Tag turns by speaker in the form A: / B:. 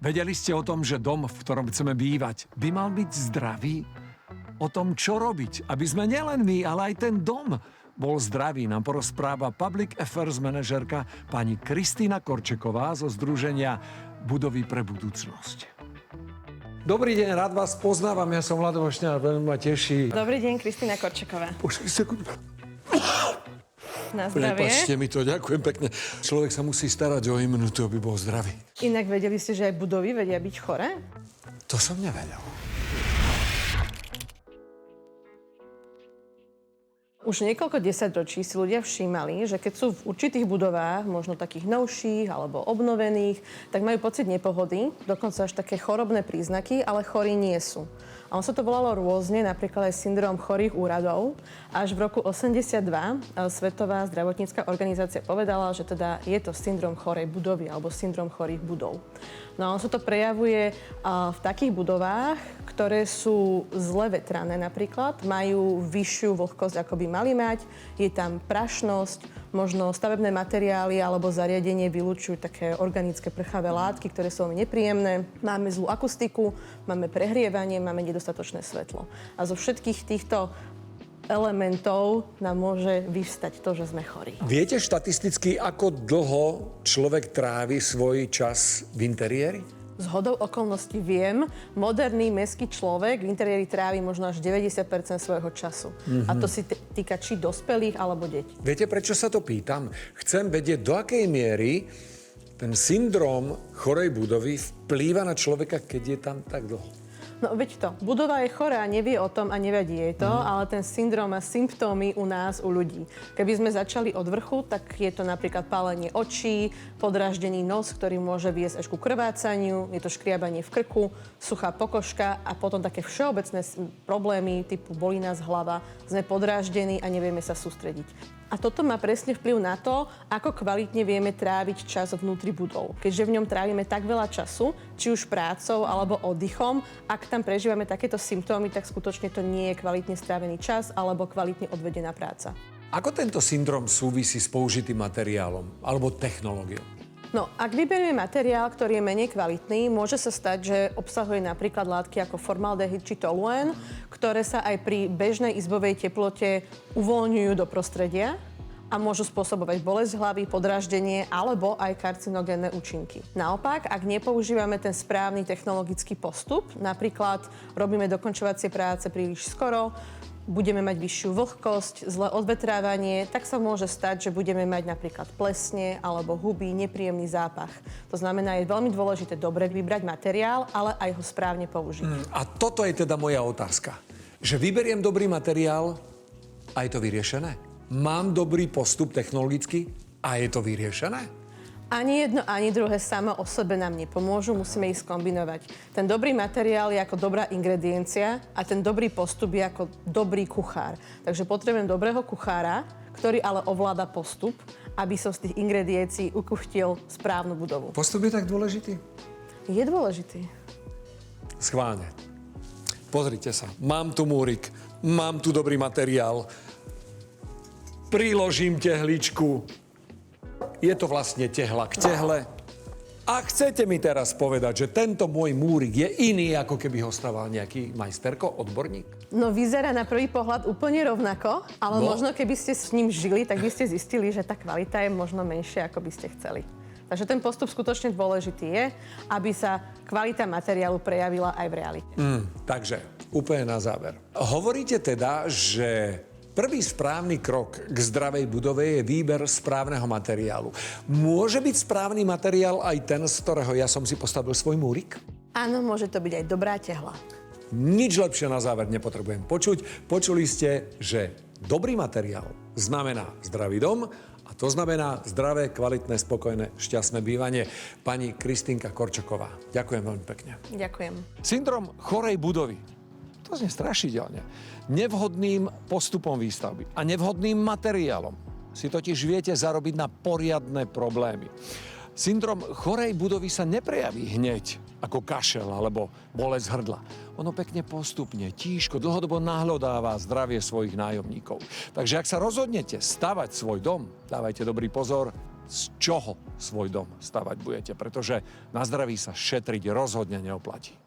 A: Vedeli ste o tom, že dom, v ktorom chceme bývať, by mal byť zdravý? O tom, čo robiť, aby sme nielen my, ale aj ten dom bol zdravý, nám porozpráva Public Affairs manažerka pani Kristýna Korčeková zo združenia Budovy pre budúcnosť. Dobrý deň, rád vás poznávam, ja som Vlado Vošňár, veľmi ma teší.
B: Dobrý deň, Kristýna Korčeková.
A: Počkaj sekundu.
B: Na zdravie.
A: Prepáčte mi to, ďakujem pekne. Človek sa musí starať o imunitu, aby bol zdravý.
B: Inak vedeli ste, že aj budovy vedia byť choré?
A: To som nevedel.
B: Už niekoľko desaťročí si ľudia všímali, že keď sú v určitých budovách, možno takých novších alebo obnovených, tak majú pocit nepohody, dokonca až také chorobné príznaky, ale chorí nie sú. A on sa to volalo rôzne, napríklad aj syndrom chorých úradov. Až v roku 82 Svetová zdravotnícka organizácia povedala, že teda je to syndrom chorej budovy alebo syndrom chorých budov. No a on sa to prejavuje v takých budovách, ktoré sú zle vetrané napríklad, majú vyššiu vlhkosť, ako by mali mať, je tam prašnosť, možno stavebné materiály alebo zariadenie vylučujú také organické prchavé látky, ktoré sú veľmi nepríjemné. Máme zlú akustiku, máme prehrievanie, máme nedostatočné svetlo. A zo všetkých týchto elementov nám môže vyvstať to, že sme chorí.
A: Viete štatisticky, ako dlho človek trávi svoj čas v interiéri?
B: Zhodou okolností viem, moderný mestský človek v interiéri trávi možno až 90% svojho času. A to si týka či dospelých, alebo detí.
A: Viete, prečo sa to pýtam? Chcem vedieť, do akej miery ten syndrom chorej budovy vplýva na človeka, keď je tam tak dlho.
B: No veď to, budova je chorá, nevie o tom a nevadí jej to, ale ten syndrom má symptómy u nás, u ľudí. Keby sme začali od vrchu, tak je to napríklad pálenie očí, podráždený nos, ktorý môže viesť až ku krvácaniu, je to škriabanie v krku, suchá pokožka a potom také všeobecné problémy typu bolí nás hlava, sme podráždení a nevieme sa sústrediť. A toto má presne vplyv na to, ako kvalitne vieme tráviť čas vnútri budov. Keďže v ňom trávime tak veľa času, či už prácou alebo oddychom, ak tam prežívame takéto symptómy, tak skutočne to nie je kvalitne strávený čas alebo kvalitne odvedená práca.
A: Ako tento syndrom súvisí s použitým materiálom alebo technológiou?
B: No, ak vyberieme materiál, ktorý je menej kvalitný, môže sa stať, že obsahuje napríklad látky ako formaldehyd či toluen, ktoré sa aj pri bežnej izbovej teplote uvoľňujú do prostredia a môžu spôsobovať bolesť hlavy, podráždenie alebo aj karcinogénne účinky. Naopak, ak nepoužívame ten správny technologický postup, napríklad robíme dokončovacie práce príliš skoro, budeme mať vyššiu vlhkosť, zlé odvetrávanie, tak sa môže stať, že budeme mať napríklad plesne alebo huby, nepríjemný zápach. To znamená, je veľmi dôležité dobre vybrať materiál, ale aj ho správne použiť.
A: A toto je teda moja otázka. Že vyberiem dobrý materiál a je to vyriešené? Mám dobrý postup technologicky a je to vyriešené?
B: Ani jedno, ani druhé samo o sebe nám nepomôžu, musíme ich skombinovať. Ten dobrý materiál je ako dobrá ingrediencia a ten dobrý postup je ako dobrý kuchár. Takže potrebujem dobrého kuchára, ktorý ale ovláda postup, aby som z tých ingrediencií ukuchtil správnu budovu.
A: Postup je tak dôležitý?
B: Je dôležitý.
A: Schválne. Pozrite sa, mám tu múrik, mám tu dobrý materiál, priložím tehličku, je to vlastne tehla k tehle. A chcete mi teraz povedať, že tento môj múrik je iný, ako keby ho staval nejaký majsterko, odborník?
B: No vyzerá na prvý pohľad úplne rovnako, ale možno keby ste s ním žili, tak by ste zistili, že tá kvalita je možno menšia, ako by ste chceli. Takže ten postup skutočne dôležitý je, aby sa kvalita materiálu prejavila aj v realite.
A: Takže, úplne na záver. Hovoríte teda, že prvý správny krok k zdravej budove je výber správneho materiálu. Môže byť správny materiál aj ten, z ktorého ja som si postavil svoj múrik?
B: Áno, môže to byť aj dobrá tehla.
A: Nič lepšie na záver nepotrebujem počuť. Počuli ste, že dobrý materiál znamená zdravý dom a to znamená zdravé, kvalitné, spokojné, šťastné bývanie. Pani Kristýnka Korčeková, ďakujem veľmi pekne.
B: Ďakujem.
A: Syndrom chorej budovy. To znie strašidelne. Nevhodným postupom výstavby a nevhodným materiálom si totiž viete zarobiť na poriadne problémy. Syndrom chorej budovy sa neprejaví hneď ako kašel alebo bolesť hrdla. Ono pekne postupne, tížko, dlhodobo nahľadáva zdravie svojich nájomníkov. Takže ak sa rozhodnete stavať svoj dom, dávajte dobrý pozor, z čoho svoj dom stavať budete, pretože na zdraví sa šetriť rozhodne neoplatí.